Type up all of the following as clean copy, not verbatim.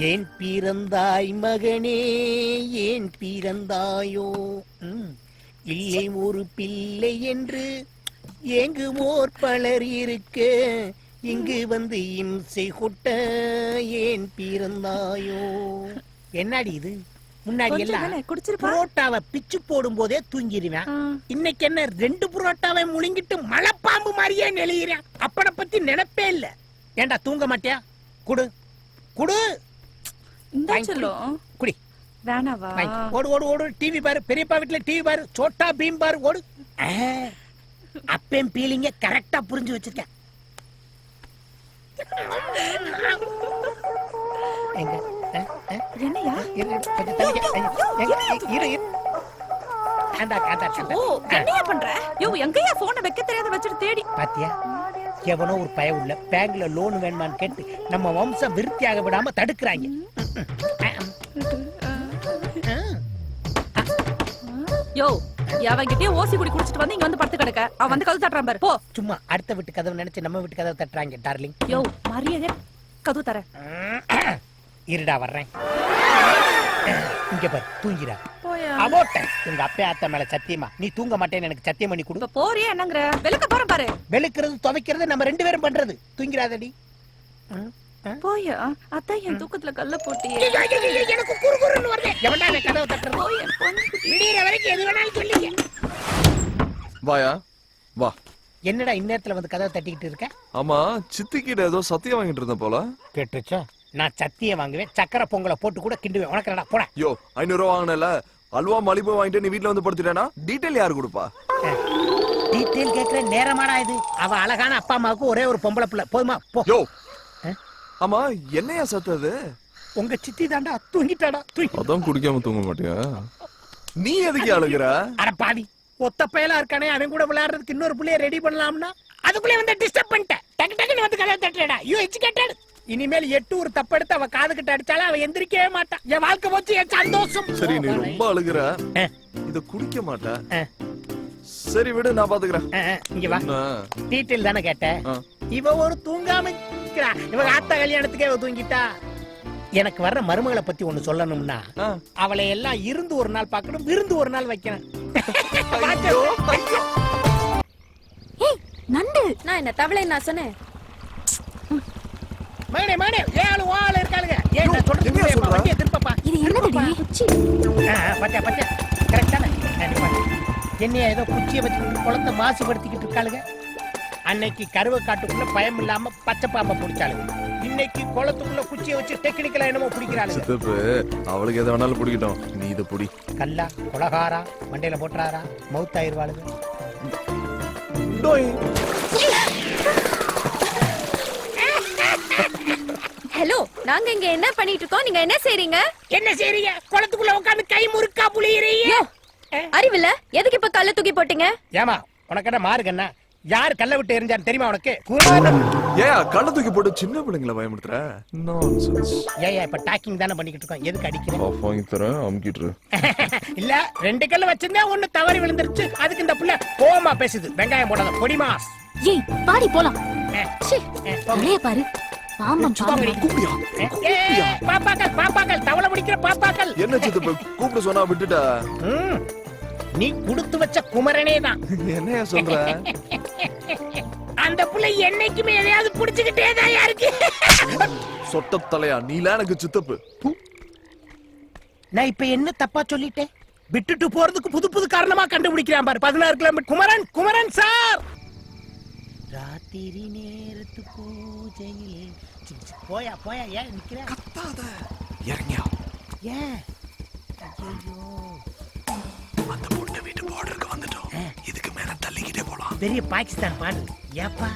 ஏன் பிறந்தாய் மகனே, ஏன் பிறந்தாயோ? இல்லை ஒரு பிள்ளை என்று ஏங்குமோர் பலர் இருக்க, இங்கு வந்து இம்சை கொட்ட ஏன் பிறந்தாயோ? என்னடி இது? முன்னாடி எல்லாம் புரோட்டாவை பிச்சு போடும் போதே தூங்கிடுவேன். இன்னைக்கு என்ன 2 புரோட்டாவை முழுங்கிட்டு மலைப்பாம்பு மாதிரியே நெளிகிறேன். அப்பட பத்தி நினைப்பே இல்ல. ஏண்டா தூங்க மாட்டியா? குடு குடு குடி. வேணாவா? ஓடு ஓடு ஓடு. டிவி பாரு, பெரியப்பா வீட்டுல டிவி பாரு, சோட்டா பீம் பாரு, ஓடு. அப்பேம் பீலிங்க கரெக்டா புரிஞ்சு வச்சிருக்கேன். என்னையா? என்னையா பண்ற? யோ, எங்கயா போனை வைக்க தெரியாத வச்சிட்டு தேடி பாத்தியா? எவனோ ஒரு பய உள்ள பேங்க்ல லோன் வேணுமான்னு கேட்டு நம்ம வம்சம் விருத்தியாக விடாம தடுக்கிறாங்க. யோ, அவங்கிட்டே ஓசி குடி குடிச்சிட்டு வந்து இங்க வந்து படுத்து கிடக்க. அவன் வந்து கதவு தட்டுறான் பாரு. போ. சும்மா அடுத்த வீட்டு கதவு நினைச்சு நம்ம வீட்டு கதவு தட்டுறாங்க டார்லிங். யோ, மரியாதை கதவு தர. இருடா வர்றேன். இங்க பாரு, தூங்கிடா. போயா. அபோட்ட உங்க அப்பா அத்தை மேல சத்தியமா நீ தூங்க மாட்டேன்னு எனக்கு சத்தியம் பண்ணி கொடு. போறியே என்னங்கற? வெளுக்க போறேன் பாரு. வெளுக்கிறது துவைக்கிறது நம்ம 2 பேரும் பண்றது. தூங்கிராதடி. போயா. அத்தை என் தூக்கத்துல கல்ல போட்டியே. எனக்கு குறுகுறுன்னு வருது. எவன்டா அந்த கதவை தட்டுறது? போய் விடியற வரைக்கும் எது வேணாலும் சொல்லுங்க. வாயா வா. என்னடா இந்நேரத்துல வந்து கதவை தட்டிக்கிட்டு இருக்க? ஆமா, சித்திக்கிட்ட ஏதோ சத்தியம் வாங்கிட்டு இருந்த போல. கேட்டுச்சா? நான் சத்தியம் வாங்குவேன், சக்கரை பொங்கலை போட்டு கூட கிண்டுவேன். உனக்கு என்னடா போட. யோ, 500 ரூபா வாங்கினல, அல்வா மலிபு வாங்கிட்டு நீ வீட்டுல வந்து படுத்துட்டேனா டீடைல் யாரு கொடுப்பா? டீடைல் கேக்குற நேரமாடா இது? அவ அழகான அப்பா அம்மாவுக்கு ஒரே ஒரு பொம்பளை பிள்ளை. போதுமா? போ. யோ, ஆமா என்னையா சத்தது? உங்க சித்தி தாண்டா தூங்கிட்டாடா. அதான் குடிக்காம தூங்க மாட்டியா? நீ எதுக்கு அழுகுற? அட பாவி, ஒத்த பயலா இருக்கானே, அவன் கூட விளையாடுறதுக்கு இன்னொரு புள்ளைய ரெடி பண்ணலாம்னா அதுக்குள்ளே வந்து டிஸ்டர்ப் பண்ணிட்டேன். டக்கு டக்குன்னு வந்து கதவை தட்டுறடா. You educated. இனிமேல் 8 ஒரு தப்பெடுத்து அவ காது கிட்ட அடிச்சாலும் அவ எந்திரிக்கவே மாட்டான். என் வாழ்க்கை போச்சு, என் சந்தோஷம். சரி, நீ ரொம்ப அழுகுற, இத குடிக்க மாட்ட. சரி விடு, நான் பாத்துக்கிறேன். இங்க வா. டீடைல் தானே கேட்ட? இவ ஒரு தூங்காம இருக்கிறா. இவ ஆத்தா கல்யாணத்துக்கே அவ தூங்கிட்டா. எனக்கு வர்ற மருமகளை பத்தி ஒண்ணு சொல்லணும்னா, அவளை எல்லாம் இருந்து ஒரு நாள் பார்க்கணும், விருந்து ஒரு நாள் வைக்கணும். நண்டு நான் என்ன தவளை நான் சொன்னேன். மேனே மேனே ஏழு வாள இருக்காளுங்க. ஏன் நான் சொல்றது வண்டியை திருப்பப்பா. இது என்னதுடி? குச்சி. பச்சை பச்சை கரெக்டானே. என்னைய ஏதோ குச்சியை வச்சு குளத்தை மாசுபடுத்திக்கிட்டு இருக்காளுங்க. அன்னைக்கு கருவை காட்டுக்குள்ள பயம் இல்லாம பச்சை பாம்பை பிடிச்சாளுங்க. இன்னைக்கு குளத்துக்குள்ள குச்சியை வச்சு டெக்னிக்கலா என்னமோ பிடிக்கிறாளுங்க. அவளுக்கு எதை வேணாலும் பிடிக்கட்டும், நீ இதை பிடி. கல்லா கொலகாரா மண்டையில போட்டுறாரா மவுத் ஆயிருவாளுங்க. ஹலோ, நாங்க இங்க என்ன பண்ணிட்டு இருக்கோம்? நீங்க என்ன செய்றீங்க? என்ன செய்றீங்க? குளத்துக்குள்ள உட்கார்ந்து கை முறுக்கா புளியறீங்க. அறிவில்ல? எதுக்கு இப்ப கல்ல தூக்கி போட்டீங்க? ஏமா உனக்கு என்ன மார்க்கன்னா? யார் கல்ல விட்டு எரிஞ்சாரு தெரியுமா உனக்கு? ஏன் கல்ல தூக்கி போட்டு சின்ன பிள்ளைங்களை பயமுறுத்துற? நான்சென்ஸ். ஏய் இப்ப டாக்கிங் தான பண்ணிக்கிட்டு இருக்கோம். எதுக்கு அடிக்கிற? ஆஃப் வாங்கி தரேன், அம்கிட்டு. இல்ல 2 கல்ல வச்சிருந்தா ஒன்னு தவறி விழுந்துருச்சு. அதுக்கு இந்த புள்ள கோவமா பேசுது. வெங்காயம் போடாத பொடிமாஸ். ஏய் பாடி போலாம். ஒரே பாரு. பாம்பம் பாம்பம். பாப்பாக்கள் பாப்பாக்கள் தவளை முடிக்கிற பாப்பாக்கள். என்ன சித்து கூப்பிட சொன்னா விட்டுட்டா? நீ குடுத்து வச்ச குமரனே தான். என்னையா சொல்ற? அந்த புள்ளை என்னைக்குமே எதையாவது புடிச்சுக்கிட்டே தான் இருக்கு. சொட்ட தலையா நீல எனக்கு சித்தப்பு. நான் இப்ப என்ன தப்பா சொல்லிட்டேன்? விட்டுட்டு போறதுக்கு புது புது காரணமா கண்டுபிடிக்கிறான் பாரு. 16 கிலோமீட்டர். குமரன் குமரன் சார். ராத்திரி நேரத்து பூஜையிலே போயா போயா. ஏன் நிக்கிற? கத்தாத. இறங்கியா. ஏன்? ஐயோ, அந்த பொண்ணு வீட்டு பார்டருக்கு வந்துட்டோம். இதுக்கு மேல தள்ளிக்கிட்டே போலாம். பெரிய பாகிஸ்தான் பாடு. ஏப்பா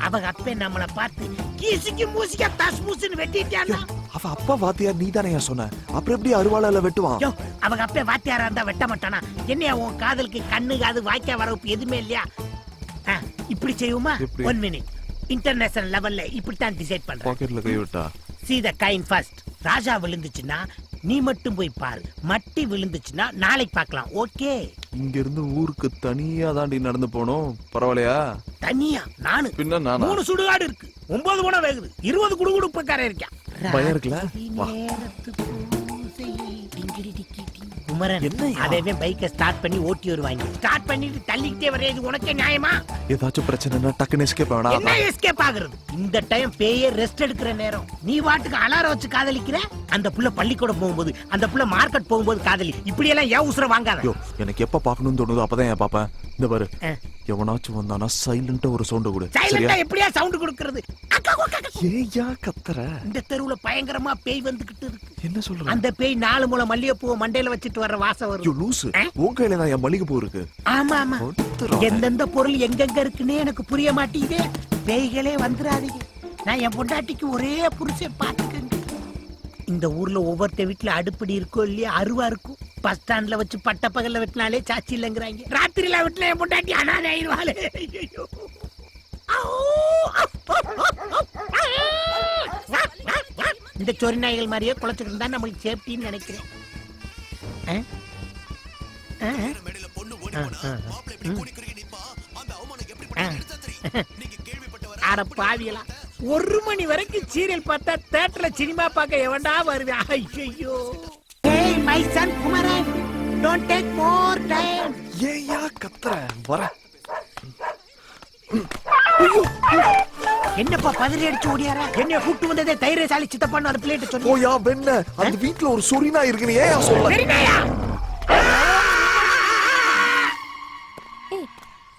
அவங்க அப்பே நம்மள பார்த்து கீசிக்கு மூசிக்க தஸ் மூசின்னு வெட்டிட்டானா? அவ அப்பா வாத்தியார் நீ தானே சொன்ன, அப்புறம் எப்படி அருவாளால வெட்டுவான்? யோ, அவங்க அப்பே வாத்தியாரா இருந்தா வெட்ட மாட்டானா? என்னையா உன் காதலுக்கு கண்ணு காது வாய்க்கா வரப்பு எதுவுமே இல்லையா? இப்படி செய்யுமா? 1 மினிட். இன்டர்நேஷனல் லெவல்ல இப்படித்தான் டிசைட் பண்றேன். பாக்கெட்ல கை விட்டா see the kind first. ராஜா விழுந்துச்சுன்னா நீ மட்டும் போய் பாரு. மட்டி விழுந்துச்சுன்னா நாளைக்கு பார்க்கலாம். ஓகே? இங்க இருந்து ஊருக்கு தனியா தாண்டி நடந்து போனோம். பரவாயில்லையா? தனியா? நானு பின்ன நானா? 3 சுடுகாடு இருக்கு, 9 குணம் வேகுது, 20 குடுகுடுப்பக்காரன் இருக்கான். பயம் இருக்குல்ல? வா. குமரன் என்னய்யா? அதே பைக்கை ஸ்டார்ட் பண்ணி ஓட்டி வருவாங்க. ஸ்டார்ட் பண்ணிட்டு தள்ளிக்கிட்டே வர்றது உனக்கே நியாயமா? ஏதாச்சும் பிரச்சனைனா டக்குன்னு எஸ்கேப் என்ன ஆகணும். எஸ்கேப் ஆகுறது? இந்த டைம் பேயே ரெஸ்ட் எடுக்கிற நேரம். நீ வாட்டுக்கு அலாரம் வச்சு காதலிக்கிற. அந்த புள்ள பள்ளிக்கூடம் போகும்போது, அந்த புள்ள மார்க்கெட் போகும்போது காதலி. இப்படி எல்லாம் ஏன் உசுர வாங்காத. ஐயோ, எனக்கு எப்ப பார்க்கணும்னு தோணுதோ அப்பதான் ஏன் பாப்பேன். இந்த பாரு, எவனாச்சும் வந்தானா சைலண்டா ஒரு சவுண்ட் கொடு. சைலண்டா எப்படியா சவுண்ட் கொடுக்கிறது? ஏயா கத்துற? இந்த தெருவுல பயங்கரமா பேய் வந்துகிட்டு இருக்கு. என்ன சொல்ற? அந்த பேய் 4 முழம் மல்லிகைப்பூவை மண்டையில வச்சிட்டு வர்ற வாசம் ஐயோ வரும். லூசு, உன் கையில தான் என் மல்லிகைப்பூ இருக்கு. ஆமா ஆமா, கொடுத்துறா. எந்தெந்த பொருள் எங்கெங்க இருக்குன்னே எனக்கு புரிய மாட்டேங்குதே. பேய்களே வந்துடாதீங்க. நான் என் பொண்டாட்டிக்கு ஒரே புருஷன் பாத்துக்கங்க. இந்த ஊர்ல ஒவ்வொருத்த வீட்டுல அடுப்படி இருக்கோ இல்லையா, அருவா இருக்கும். பஸ் ஸ்டாண்ட்ல வச்சு பட்ட பகல்ல வெட்டினாலே சாச்சி இல்லைங்கிறாங்க. ராத்திரில வெட்டின என் பொண்டாட்டி அனாதை ஆயிடுவாளே. ஐயோ, இந்த சொறி நாய்கள் மாதிரியே குளச்சுட்டு இருந்தா நம்மளுக்கு சேஃப்டின்னு நினைக்கிறேன். அட பாவியலா, 1 மணி வரைக்கும் சீரியல் பார்த்தா தியேட்டர்ல சினிமா பார்க்க எவன்டா வருது? ஐயோ, ஏய் my son Kumaran, don't take more time. ஏயா கத்துற? வர. என்னப்பா பதறி அடிச்சு ஓடியாரா? என்னைய கூட்டு வந்ததே தைரியசாலி சித்தப்பான்னு ஒரு பிளேட் சொல்லி. ஓயா வெண்ண, அந்த வீட்ல ஒரு சொரினா இருக்குன்னு ஏன் சொல்ல?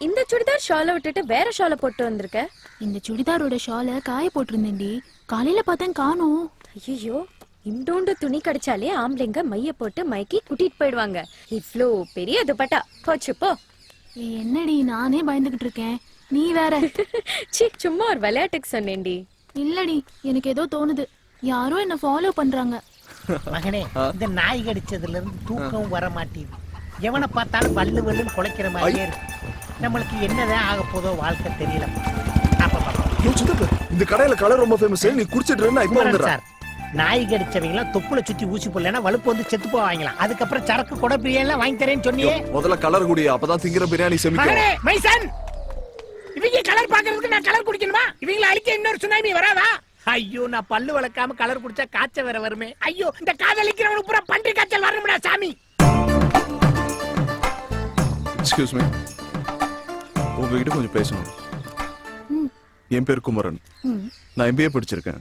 இந்த சுடிதார் ஷாலை விட்டுட்டு வேற ஷாலை போட்டு வந்திருக்க. இந்த சுடிதாரோட ஷாலை காய போட்டிருந்தேன்டி. காலையில பார்த்தேன் காணோம். ஐயோ, இண்டோண்டு துணி கிடைச்சாலே ஆம்பளைங்க மைய போட்டு மைக்கி கூட்டிட்டு போயிடுவாங்க. இவ்ளோ பெரிய துப்பட்டா போச்சு போ. என்னடி நானே பயந்துகிட்டு இருக்கேன், நீ வேற. சி, சும்மா ஒரு விளையாட்டுக்கு சொன்னேன்டி. இல்லடி, எனக்கு ஏதோ தோணுது. யாரோ என்ன ஃபாலோ பண்றாங்க. மகனே, இந்த நாய் கடிச்சதுல இருந்து தூக்கம் வர மாட்டேங்குது. எவனை பார்த்தாலும் வல்லு வல்லுன்னு குலைக்கிற மாதிரியே இருக்கு. நம்மளுக்கு என்னதான் ஆக போதோ வாழ்க்கை தெரியல. யோ சித்தப்பா, இந்த கடையில கலர் ரொம்ப ஃபேமஸ். நீ குடிச்சிட்டு இருந்தா இப்ப வந்துடுற. சார், நாய் கடிச்சவங்க தொப்புல சுத்தி ஊசி போடலன்னா வலுப்பு வந்து செத்து போவாங்களாம். அதுக்கப்புறம் சரக்கு கொடை பிரியாணி எல்லாம் வாங்கி தரேன்னு சொன்னியே. முதல்ல கலர் குடி, அப்பதான் திங்கிற பிரியாணி செமிக்கும். மகனே, மைசன், இவங்க கலர் பாக்குறதுக்கு நான் கலர் குடிக்கணுமா? இவங்கள அழிக்க இன்னொரு சுனாமி வராதா? ஐயோ, நான் பல்லு வளர்க்காம கலர் குடிச்சா காய்ச்சல் வேற வருமே. ஐயோ, இந்த காதலிக்கிறவனுக்கு பூரா பன்றி காய்ச்சல் வரணும்டா சாமி. எக்ஸ்கியூஸ் மீ, உங்ககிட்ட கொஞ்சம் பேசணும். என் பேர் குமரன். நான் MBA படிச்சிருக்கேன்.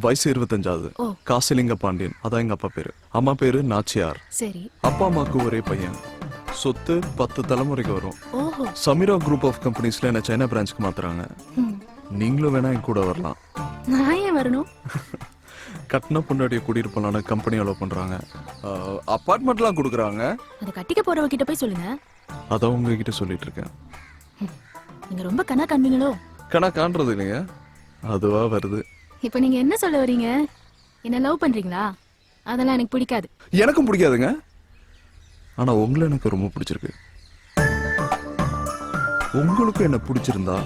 வயசு 25. காசிலிங்க பாண்டியன், அதான் எங்க அப்பா பேரு. அம்மா பேரு நாச்சியார். சரி. அப்பா அம்மாக்கு ஒரே பையன். சொத்து 10 தலைமுறைக்கு வரும். ஓஹோ. சமீரா குரூப் ஆஃப் கம்பெனிஸ்ல என்ன சைனா பிரான்ச்சுக்கு மாத்துறாங்க. நீங்களும் வேணா என் கூட வரலாம். நான் ஏன் வரணும்? கட்டின பொண்டாட்டிய கூட்டிட்டு போலான்னு கம்பெனி அலோவ் பண்றாங்க. அபார்ட்மெண்ட்லாம் கொடுக்குறாங்க. அதை கட்டிக்க போறவ கிட்ட போய் சொல்லுங்க. அதான் உங்ககிட்ட சொல்லிட்டு இருக்கேன். நீங்க ரொம்ப கணா காண்பீங்களோ? கணா காண்றது இல்லைங்க, அதுவா வருது. இப்ப நீங்க என்ன சொல்ல வரீங்க? என்ன லவ் பண்றீங்களா? அதெல்லாம் எனக்கு பிடிக்காது. எனக்கும் பிடிக்காதுங்க, ஆனா உங்களை எனக்கு ரொம்ப பிடிச்சிருக்கு. உங்களுக்கு என்ன பிடிச்சிருந்தா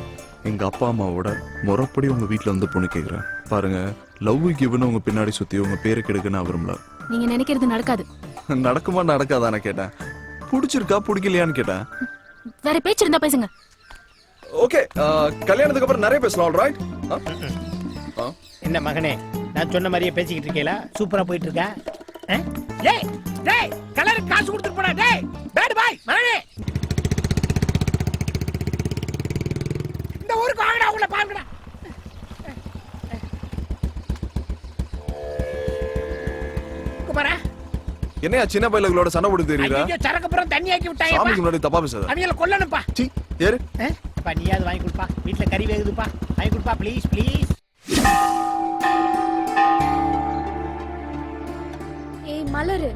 எங்க அப்பா அம்மாவோட முறைப்படி உங்க வீட்டுல வந்து பொண்ணு கேக்குறேன். பாருங்க, லவ் கிவ்னு உங்க பின்னாடி சுத்தி உங்க பேரை கெடுக்க நான் விரும்பல. நீங்க நினைக்கிறது நடக்காது. நடக்குமா நடக்காதான்னு கேட்டேன். பிடிச்சிருக்கா பிடிக்கலையான்னு கேட்டேன். வேற பேச்சு இருந்தா பேசுங்க. ஓகே, கல்யாணத்துக்கு அப்புறம் நிறைய பேசலாம். ஆல்ரைட். என்ன மகனே, நான் சொன்ன மாதிரியே பேசிக்கிட்டு இருக்கேல? சூப்பரா போயிட்டு இருக்கா? டேய் டேய், கலர் காசு கொடுத்துட்டு போடா. டேய் பேட் பாய் மகனே, இந்த ஊருக்கு வாங்கடா, உள்ள பாருங்கடா. குமாரா, என்னையா சின்ன பையலுங்களோட சண்டை போட்டு தெரியுதா? ஐயோ, சரக்கு அப்புறம் தண்ணி ஆக்கி விட்டாங்க. சாமிக்கு முன்னாடி தப்பா பேசாத. அவங்கள கொல்லணும்ப்பா. சீ, ஏறு. பண்ணியாவது வாங்கி கொடுப்பா. வீட்டுல கறி வேகுதுப்பா, வாங்கி கொடுப்பா ப்ளீஸ் ப்ளீஸ். ஏய் மலரு,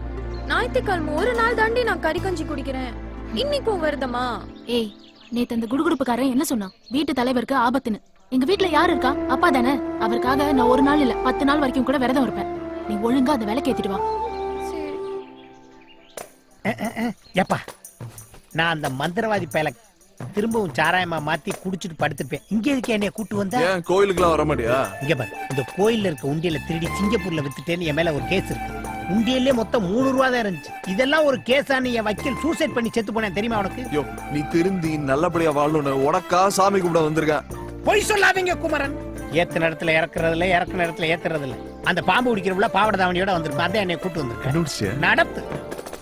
ஞாயிற்றுக்கிழமை ஒரு நாள் தாண்டி நான் கறி கஞ்சி குடிக்கிறேன். இன்னைக்கும் வருதமா? ஏய், நேத்து அந்த குடுகுடுப்புக்காரன் என்ன சொன்னான்? வீட்டு தலைவருக்கு ஆபத்துன்னு. எங்க வீட்டுல யாரு இருக்கா? அப்பா தானே. அவருக்காக நான் ஒரு நாள் இல்ல 10 நாள் வரைக்கும் கூட விரதம் இருப்பேன். நீ ஒழுங்கா அந்த விலைக்கு ஏத்திட்டு வா. ஏப்பா, நான் அந்த மந்திரவாதி பயல திரும்பவும் சாராயமா மாத்தி குடிச்சிட்டு படுத்துப்பேன். இங்க இருக்க என்னைய கூட்டு வந்தா? ஏன் கோயிலுக்குலாம் வர மாட்டியா? இங்க பாரு, இந்த கோயில்ல இருக்க உண்டியல திருடி சிங்கப்பூர்ல வித்துட்டேன்னு என் மேல ஒரு கேஸ் இருக்கு. உண்டியல்லே மொத்தம் 3 ரூபா தான் இருந்துச்சு. இதெல்லாம் ஒரு கேஸான்னு என் வக்கீல் சூசைட் பண்ணி செத்து போனேன் தெரியுமா உனக்கு? யோ, நீ திருந்தி நல்லபடியா வாழணும்னு உனக்கா சாமி கும்பிட வந்திருக்கேன். பொய் சொல்லாதீங்க குமரன். ஏத்த நேரத்துல இறக்குறதுல, இறக்குற நேரத்துல ஏத்துறதுல அந்த பாம்பு பிடிக்கிறவுல பாவட தாவணியோட வந்திருப்பா, அதான் என்னை கூட்டு வந்திருக்கேன். கண்டுபிடிச்சியா? நடப்பு.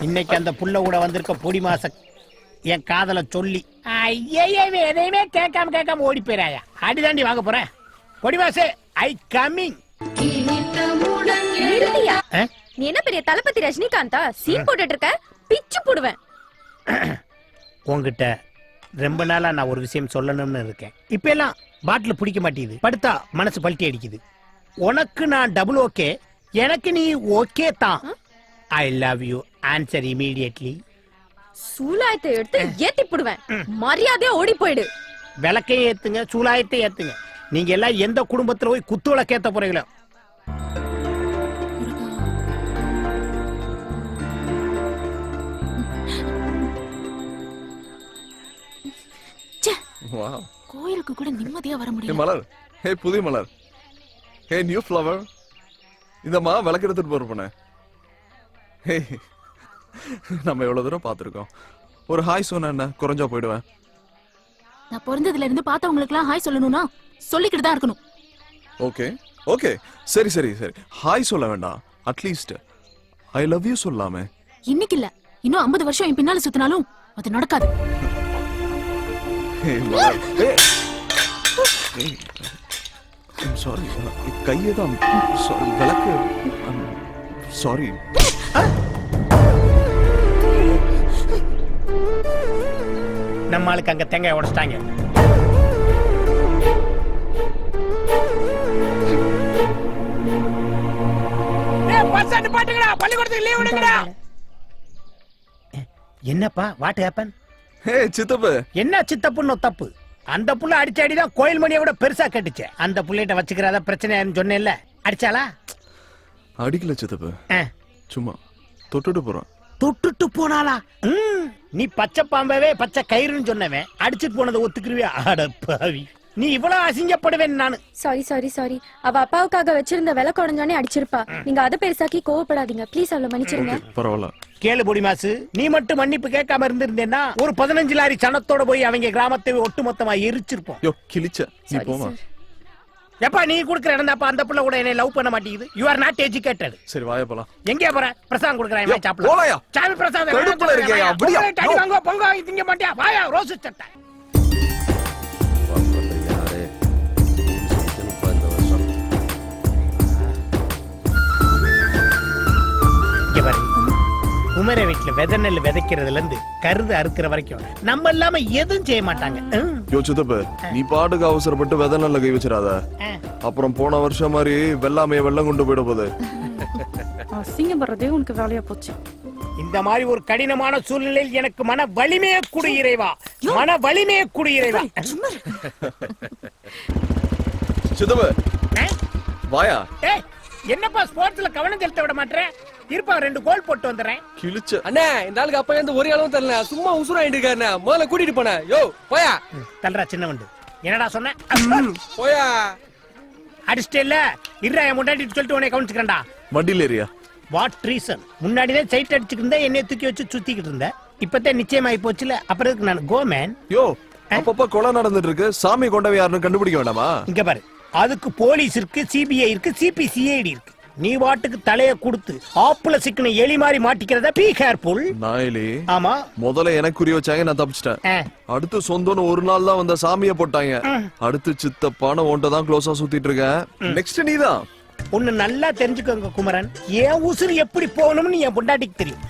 இன்னைக்கு அந்த புள்ள கூட வந்திருக்க பொடி மாச என் காதல சொல்லி ஐயே எதையுமே கேட்காம ஓடி போயிராயா. அடிதாண்டி வாங்க போறேன். பொடி மாசே ஐ கமிங். நிறுத்தியா? நீ என்ன பெரிய தளபதி ரஜினிகாந்தா? சீன் போட்டுட்டு இருக்க, பிச்சு போடுவேன். உங்ககிட்ட ரொம்ப நாளா நான் ஒரு விஷயம் சொல்லணும்னு இருக்கேன். இப்ப எல்லாம் பாட்டில் பிடிக்க மாட்டேங்குது, படுத்தா மனசு பல்ட்டி அடிக்குது. உனக்கு நான் டபுள் ஓகே, எனக்கு நீ ஓகே தான். I love you, answer immediately. சூலாயத்தை எடுத்து ஏத்தி போடுவேன். மரியாதையா ஓடி போயிடு. விளக்கையும் ஏத்துங்க, சூலாயத்தை ஏத்துங்க. நீங்க எல்லாம் எந்த குடும்பத்துல போய் குத்து விளக்கேத்த போறீங்களோ. வாவ். கோயிலுக்கு கூட நிம்மதியா வர ஹே முடியல. மலர், ஹே புதிய மலர், ஹே நியூ ஃப்ளவர். இதம்மா விளக்கு எடுத்துட்டு போறப்பனே. ஹே, நம்ம எவ்வளவு தூரம் பார்த்திருக்கோம். ஒரு ஹாய் சொன்ன என்ன குறைஞ்சா போயிடுவேன். நான் பிறந்ததுல இருந்து பார்த்தவங்களுக்கு எல்லாம் ஹாய் சொல்லணும்னா சொல்லிக்கிட்டு தான் இருக்கணும். ஓகே ஓகே, சரி சரி சரி, ஹாய் சொல்ல வேண்டாம், அட்லீஸ்ட் ஐ லவ் யூ சொல்லாமே. இன்னைக்கு இல்ல, இன்னும் 50 வருஷம் என் பின்னால சுத்தினாலும் அது நடக்காது. ஹே மலர், ஹே, சாரி, கையை தான் விளக்கு. சாரி. நம்ம ஆளுக்கு அங்க தேங்காய் உடைச்சிட்டாங்க. என்னப்பா வாட் ஹேப்பன்? ஹே சித்தப்பு. என்ன சித்தப்புன்னு தப்பு? அந்த புள்ள அடிச்ச அடிதான் கோயில் மணியை விட பெருசா கட்டுச்சு. அந்த புள்ளைகிட்ட வச்சுக்கிறதா பிரச்சனைன்னு சொன்னேன்ல, அடிச்சாளா? அடிக்கல சித்தப்பு, சும்மா தொட்டுட்டு போறான். தொட்டுட்டு போனாளா? நீ பச்சை பாம்பவே பச்சை கயிறுன்னு சொன்னவன் அடிச்சுட்டு போனதை ஒத்துக்குருவியா? அடப்பாவி, நீ இவ்வளவு அசிங்கப்படுவேன் நானு. Sorry sorry sorry. அவ அப்பாவுக்காக வச்சிருந்த விலை உடஞ்சோனே அடிச்சிருப்பா. நீங்க அதை பெருசாக்கி கோவப்படாதீங்க ப்ளீஸ். அவளை மன்னிச்சிருங்க. பரவாயில்ல. கேளு பொடி மாசு, நீ மட்டும் மன்னிப்பு கேட்காம இருந்திருந்தேன்னா ஒரு 15 லாரி சனத்தோட போய் அவங்க கிராமத்தை ஒட்டு மொத்தமா எரிச்சிருப்போம். யோ கிழிச்ச, நீ போமா. எப்பா நீ குடுக்குற இடம் தான்ப்பா அந்த புள்ள கூட என்னை லவ் பண்ண மாட்டேங்குது. You are not educated. சரி வாயா போலாம். எங்கே போற? பிரசாதம் குடுக்குறேன், யோ, சாப்பிடு. போலாயா? சாமி பிரசாதம் கடுப்புல இருக்கேயா? அப்படியா? டாடி வாங்க பொங்க வாங்கி திங்க மாட்டியா? வாயா ரோஸ் சட்டை. இங்க பாரு, குமர வீட்டுல விதை நெல் விதைக்கிறதுல இருந்து கருது அறுக்கிற வரைக்கும் நம்ம இல்லாம எதுவும் செய்ய மாட்டாங்க. யோ சித்தப்பு, நீ பாட்டுக்கு அவசரப்பட்டு விதை நல்ல கை வச்சிடாத. அப்புறம் போன வருஷம் மாதிரி வெள்ளாமைய வெள்ளம் கொண்டு போயிட போகுது. அசிங்கப்படுறதே உனக்கு வேலையா போச்சு. இந்த மாதிரி ஒரு கடினமான சூழ்நிலையில் எனக்கு மன வலிமையை கொடு இறைவா, மன வலிமையை கொடு இறைவா. சித்தப்பு வாயா. ஏய், என்னப்பா ஸ்போர்ட்ஸ்ல கவனம் செலுத்த விட மாட்டேன்? இருப்பா 2 கோல் போட்டு வந்துடுறேன். கிழிச்ச. அண்ணே, இந்த ஆளுக்கு அப்ப இருந்து ஒரு அளவும் தெரியல, சும்மா உசுராயிட்டு இருக்காருண்ணே. முதல்ல கூட்டிட்டு போன. யோ போயா. தல்றா சின்ன வண்டு. என்னடா சொன்ன? போயா. அடிச்சிட்டே இல்ல, இருடா என் முன்னாடி சொல்லிட்டு உன்னை கவனிச்சுக்கிறேன்டா. வண்டியில் ஏரியா. What reason? முன்னாடிதான் சைட் அடிச்சுட்டு இருந்தேன், என்னைய தூக்கி வச்சு சுத்திக்கிட்டு இருந்தேன். இப்பதான் நிச்சயமாயி போச்சுல, அப்புறம் இருக்கு நான் கோ மேன். யோ அப்பப்ப கொலை நடந்துட்டு இருக்கு, சாமி கொண்டவை யாருன்னு கண்டுபிடிக்க வேண்டாமா? இங்க பாரு, அதுக்கு போலீஸ் இருக்கு, சிபிஐ இருக்கு, சிபிசிஐடி இருக்கு. நீ வாட்டுக்கு தலைய கொடுத்து ஆப்புல சிக்கன எலி மாதிரி மாட்டிக்கிறத பீ கேர்ஃபுல். நாயிலே. ஆமா, முதல்ல எனக்கு குறி வச்சாங்க, நான் தப்பிச்சிட்டேன். அடுத்து சொந்தம்னு ஒரு நாள் தான் வந்த சாமியை போட்டாங்க. அடுத்து சித்தப்பான ஒன்றை தான் க்ளோஸா சுத்திட்டு இருக்கேன். நெக்ஸ்ட் நீதான். ஒண்ணு நல்லா தெரிஞ்சுக்கோங்க குமரன், என் உசுறு எப்படி போகணும்னு என் பொண்டாட்டிக்கு தெரியும்.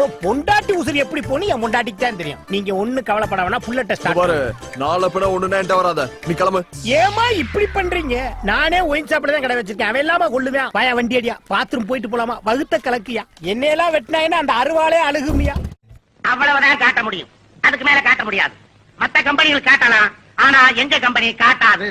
என் பொண்டாட்டி உசுறு எப்படி போகணும் என் பொண்டாட்டிக்கு தான் தெரியும். நீங்க ஒண்ணு கவலைப்பட வேணாம், புல்லட்ட ஸ்டார்ட் பாரு. நாளை பின்ன ஒண்ணுனா என்கிட்ட வராத, நீ கிளம்பு. ஏமா இப்படி பண்றீங்க? நானே ஒயின் ஷாப்ல தான் கடை வச்சிருக்கேன், அவன் இல்லாம கொள்ளுவேன். வாயா வண்டி அடியா, பாத்ரூம் போயிட்டு போலாமா? வகுத்த கலக்கியா, என்னையெல்லாம் வெட்டினாயினா அந்த அருவாளே அழுகுமியா. அவ்வளவுதான் காட்ட முடியும், அதுக்கு மேல காட்ட முடியாது. மத்த கம்பெனிகள் காட்டலாம், ஆனா எங்க கம்பெனி காட்டாது.